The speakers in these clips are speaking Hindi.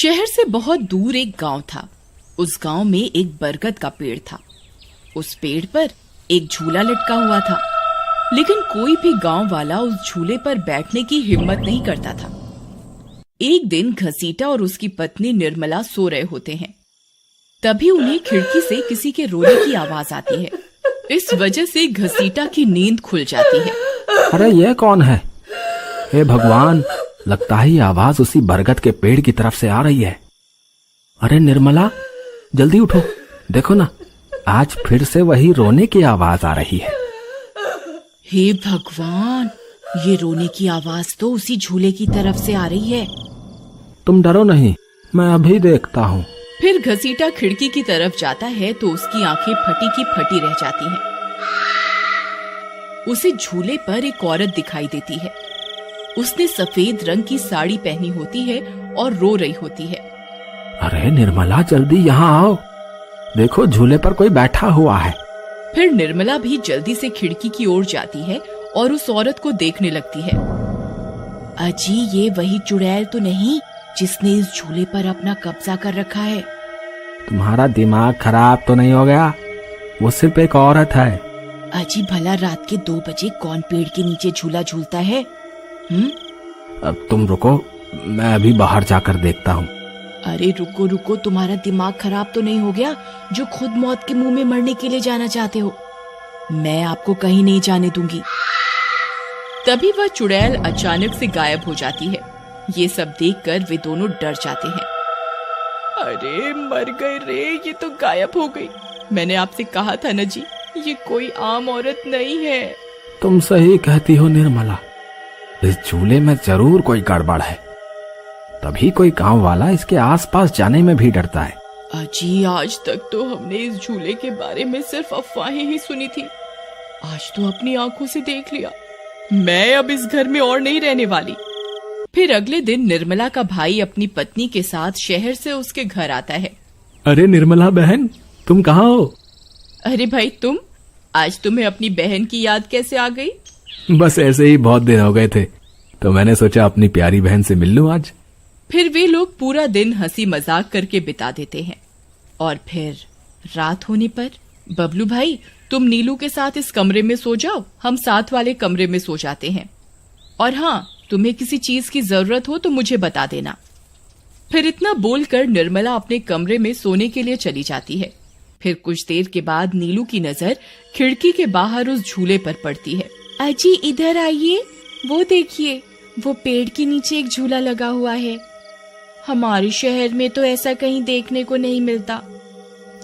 शहर से बहुत दूर एक गांव था। उस गांव में एक बरगद का पेड़ था। उस पेड़ पर एक झूला लटका हुआ था, लेकिन कोई भी गांव वाला उस झूले पर बैठने की हिम्मत नहीं करता था। एक दिन घसीटा और उसकी पत्नी निर्मला सो रहे होते हैं। तभी उन्हें खिड़की से किसी के रोने की आवाज आती है। इस वजह से घसीटा की नींद खुल जाती है। अरे ये कौन है? हे भगवान, लगता है ये आवाज उसी बरगद के पेड़ की तरफ से आ रही है। अरे निर्मला, जल्दी उठो, देखो ना, आज फिर से वही रोने की आवाज आ रही है। हे भगवान, ये रोने की आवाज तो उसी झूले की तरफ से आ रही है। तुम डरो नहीं, मैं अभी देखता हूँ। फिर घसीटा खिड़की की तरफ जाता है तो उसकी आंखें फटी की फटी रह जाती हैं। उसे झूले पर एक औरत दिखाई देती है। उसने सफेद रंग की साड़ी पहनी होती है और रो रही होती है। अरे निर्मला, जल्दी यहाँ आओ, देखो झूले पर कोई बैठा हुआ है। फिर निर्मला भी जल्दी से खिड़की की ओर जाती है और उस औरत को देखने लगती है। अजी, ये वही चुड़ैल तो नहीं जिसने इस झूले पर अपना कब्जा कर रखा है? तुम्हारा दिमाग खराब तो नहीं हो गया? वो सिर्फ एक औरत है। अजी, भला रात के 2 बजे कौन पेड़ के नीचे झूला झूलता है? अब तुम रुको, मैं अभी बाहर जाकर देखता हूँ। अरे रुको रुको, तुम्हारा दिमाग खराब तो नहीं हो गया जो खुद मौत के मुंह में मरने के लिए जाना चाहते हो? मैं आपको कहीं नहीं जाने दूंगी। तभी वह चुड़ैल अचानक से गायब हो जाती है। ये सब देखकर वे दोनों डर जाते हैं। अरे मर गए रे, ये तो गायब हो गई। मैंने आपसे कहा था ना जी, ये कोई आम औरत नहीं है। तुम सही कहती हो निर्मला, इस झूले में जरूर कोई गड़बड़ है, तभी कोई गांव वाला इसके आसपास जाने में भी डरता है। अजी, आज तक तो हमने इस झूले के बारे में सिर्फ अफवाहें ही सुनी थी। आज तो अपनी आंखों से देख लिया। मैं अब इस घर में और नहीं रहने वाली। फिर अगले दिन निर्मला का भाई अपनी पत्नी के साथ शहर से उसके घर आता है। अरे निर्मला बहन, तुम कहाँ हो? अरे भाई, तुम आज तुम्हें अपनी बहन की याद कैसे आ गई? बस ऐसे ही बहुत दिन हो गए थे, तो मैंने सोचा अपनी प्यारी बहन से मिल लूं आज। फिर वे लोग पूरा दिन हंसी मजाक करके बिता देते हैं। और फिर रात होने पर, बबलू भाई, तुम नीलू के साथ इस कमरे में सो जाओ, हम साथ वाले कमरे में सो जाते हैं। और हाँ, तुम्हें किसी चीज की जरूरत हो तो मुझे बता देना। फिर इतना बोलकर निर्मला अपने कमरे में सोने के लिए चली जाती है। फिर कुछ देर के बाद नीलू की नजर खिड़की के बाहर उस झूले पर पड़ती है। अजी, इधर आइए, वो देखिए, वो पेड़ के नीचे एक झूला लगा हुआ है। हमारे शहर में तो ऐसा कहीं देखने को नहीं मिलता।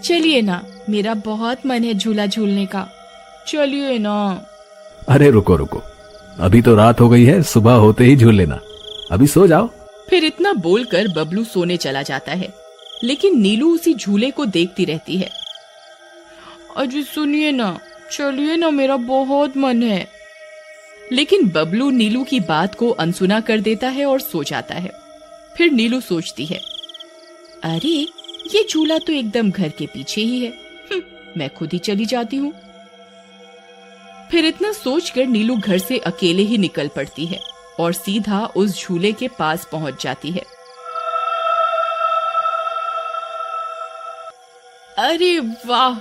चलिए ना, मेरा बहुत मन है झूला झूलने का, चलिए ना। अरे रुको रुको, अभी तो रात हो गई है, सुबह होते ही झूल लेना, अभी सो जाओ। फिर इतना बोलकर बबलू सोने चला जाता है, लेकिन नीलू उसी झूले को देखती रहती है। अजी सुनिए ना, चलिए ना, मेरा बहुत मन है। लेकिन बबलू नीलू की बात को अनसुना कर देता है और सो जाता है। फिर नीलू सोचती है, अरे ये झूला तो एकदम घर के पीछे ही है, मैं खुद ही चली जाती हूँ। फिर इतना सोचकर नीलू घर से अकेले ही निकल पड़ती है और सीधा उस झूले के पास पहुंच जाती है। अरे वाह,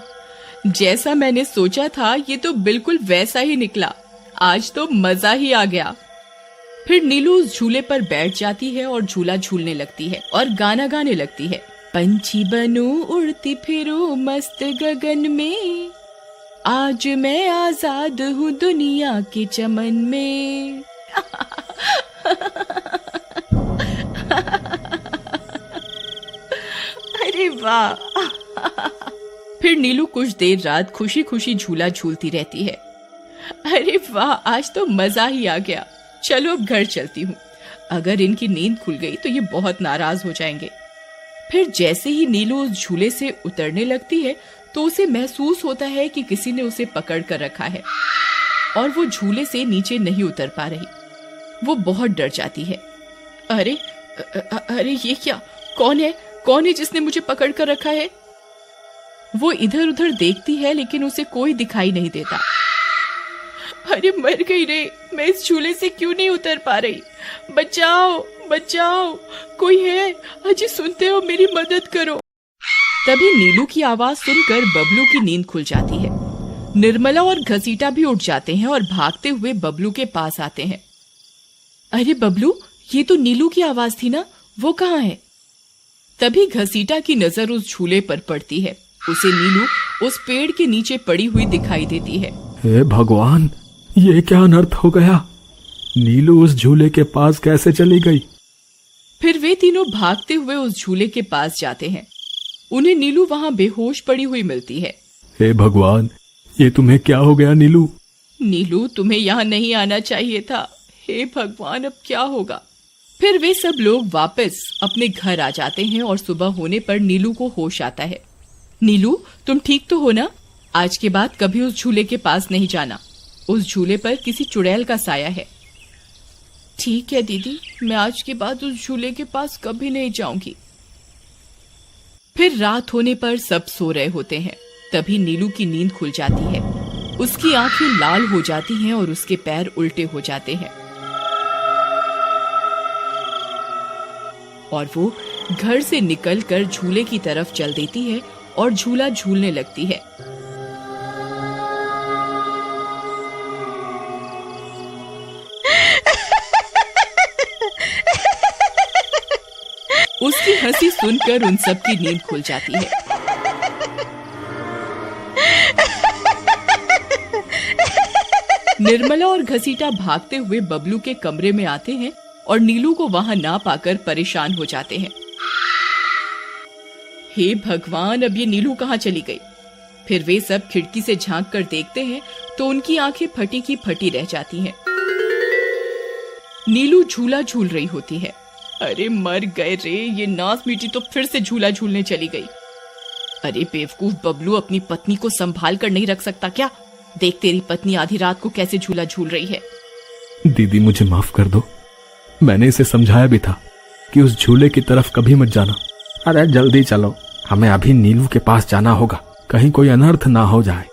जैसा मैंने सोचा था ये तो बिल्कुल वैसा ही निकला। आज तो मजा ही आ गया। फिर नीलू उस झूले पर बैठ जाती है और झूला झूलने लगती है और गाना गाने लगती है। पंछी बनूं उड़ती फिरूं मस्त गगन में, आज मैं आजाद हूँ दुनिया के चमन में। अरे वाह। फिर नीलू कुछ देर रात खुशी खुशी झूला झूलती रहती है। अरे वाह, आज तो मजा ही आ गया। चलो अब घर चलती हूँ, अगर इनकी नींद खुल गई तो ये बहुत नाराज हो जाएंगे। फिर जैसे ही नीलू उस झूले से उतरने लगती है तो उसे महसूस होता है कि किसी ने उसे पकड़ कर रखा है और वो झूले से नीचे नहीं उतर पा रही। वो बहुत डर जाती है। अरे अरे ये क्या, कौन है जिसने मुझे पकड़ कर रखा है? वो इधर उधर देखती है लेकिन उसे कोई दिखाई नहीं देता। अरे मर गई रे, मैं इस झूले से क्यों नहीं उतर पा रही? बचाओ बचाओ, कोई है? अजी सुनते हो, मेरी मदद करो। तभी नीलू की आवाज सुनकर बबलू की नींद खुल जाती है। निर्मला और घसीटा भी उठ जाते हैं और भागते हुए बबलू के पास आते हैं। अरे बबलू, ये तो नीलू की आवाज थी ना, वो कहाँ है? तभी घसीटा की नजर उस झूले पर पड़ती है। उसे नीलू उस पेड़ के नीचे पड़ी हुई दिखाई देती है। हे भगवान, ये क्या अनर्थ हो गया? नीलू उस झूले के पास कैसे चली गई? फिर वे तीनों भागते हुए उस झूले के पास जाते हैं। उन्हें नीलू वहां बेहोश पड़ी हुई मिलती है। हे भगवान, ये तुम्हें क्या हो गया नीलू? नीलू, तुम्हें यहाँ नहीं आना चाहिए था। हे भगवान, अब क्या होगा? फिर वे सब लोग वापस अपने घर आ जाते हैं और सुबह होने पर नीलू को होश आता है। नीलू, तुम ठीक तो हो ना? आज के बाद कभी उस झूले के पास नहीं जाना। उस झूले पर किसी चुड़ैल का साया है। ठीक है दीदी, मैं आज के बाद उस झूले के पास कभी नहीं जाऊंगी। फिर रात होने पर सब सो रहे होते हैं। तभी नीलू की नींद खुल जाती है। उसकी आंखें लाल हो जाती हैं और उसके पैर उल्टे हो जाते हैं और वो घर से निकलकर झूले की तरफ चल देती है और झूला झूलने लगती है। उसकी हंसी सुनकर उन सब की नींद खुल जाती है। निर्मला और घसीटा भागते हुए बबलू के कमरे में आते हैं और नीलू को वहां ना पाकर परेशान हो जाते हैं। हे भगवान, अब ये नीलू कहाँ चली गई? फिर वे सब खिड़की से झांक कर देखते हैं तो उनकी आंखें फटी की फटी रह जाती हैं। नीलू झूला झूल रही होती है। अरे मर गए रे, ये नास मीठी तो फिर से झूला झूलने चली गई। अरे बेवकूफ बबलू, अपनी पत्नी को संभाल कर नहीं रख सकता क्या? देख, तेरी पत्नी आधी रात को कैसे झूला झूल रही है। दीदी, मुझे माफ कर दो। मैंने इसे समझाया भी था कि उस झूले की तरफ कभी मत जाना। अरे जल्दी चलो, हमें अभी नीलू के पास जाना होगा, कहीं कोई अनर्थ ना हो जाए।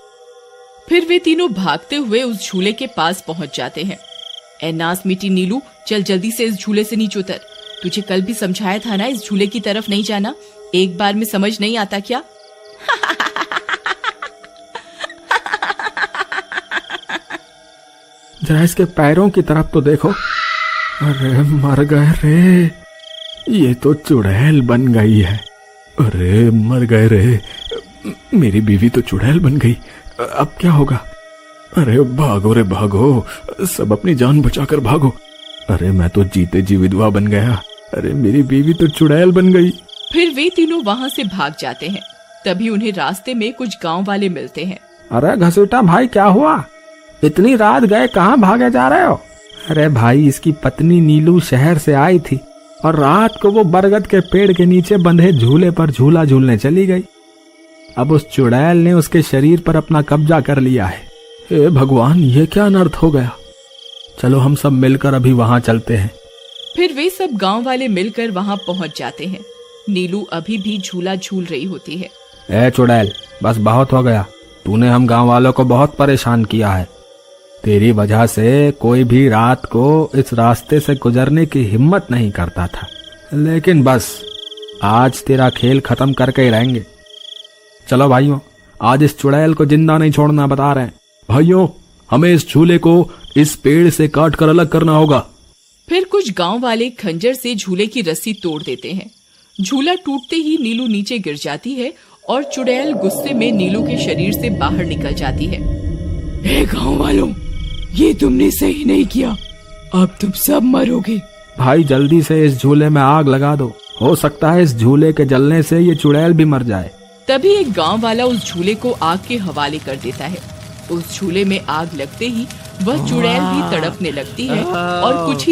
फिर वे तीनों भागते हुए उस झूले के पास पहुंच जाते हैं। ए नास मीठी नीलू, चल जल्दी से इस झूले से नीचे उतर। तुझे कल भी समझाया था ना, इस झूले की तरफ नहीं जाना। एक बार में समझ नहीं आता क्या? जरा इसके पैरों की तरफ तो देखो। अरे मर गए रे, ये तो चुड़ैल बन गई है। अरे मर गए रे, मेरी बीवी तो चुड़ैल बन गई। अब क्या होगा? अरे भागो रे भागो, सब अपनी जान बचाकर भागो। अरे मैं तो जीते जी विधवा बन गया। अरे मेरी बीवी तो चुड़ैल बन गई। फिर वे तीनों वहां से भाग जाते हैं। तभी उन्हें रास्ते में कुछ गांव वाले मिलते हैं। अरे घसीटा भाई, क्या हुआ? इतनी रात गए कहाँ भागे जा रहे हो? अरे भाई, इसकी पत्नी नीलू शहर से आई थी और रात को वो बरगद के पेड़ के नीचे बंधे झूले पर झूला झूलने चली गई। अब उस चुड़ैल ने उसके शरीर पर अपना कब्जा कर लिया है। हे भगवान, ये क्या अनर्थ हो गया? चलो हम सब मिलकर अभी वहां चलते हैं। फिर वे सब गांव वाले मिलकर वहां पहुंच जाते हैं। नीलू अभी भी झूला झूल रही होती है। ए चुड़ैल, बस बहुत हो गया। तूने हम गांव वालों को बहुत परेशान किया है। तेरी वजह से कोई भी रात को इस रास्ते से गुजरने की हिम्मत नहीं करता था, लेकिन बस आज तेरा खेल खत्म करके ही रहेंगे। चलो भाइयों, आज इस चुड़ैल को जिंदा नहीं छोड़ना, बता रहे हैं। भाइयों, हमें इस झूले को इस पेड़ से काट कर अलग करना होगा। फिर कुछ गांव वाले खंजर से झूले की रस्सी तोड़ देते हैं। झूला टूटते ही नीलू नीचे गिर जाती है और चुड़ैल गुस्से में नीलू के शरीर से बाहर निकल जाती है। हे गांव वालों, ये तुमने सही नहीं किया, अब तुम सब मरोगे। भाई जल्दी से इस झूले में आग लगा दो, हो सकता है इस झूले के जलने से ये चुड़ैल भी मर जाए। तभी एक गांव वाला उस झूले को आग के हवाले कर देता है। उस झूले में आग लगते ही वह चुड़ैल भी तड़पने लगती है और कुछ ही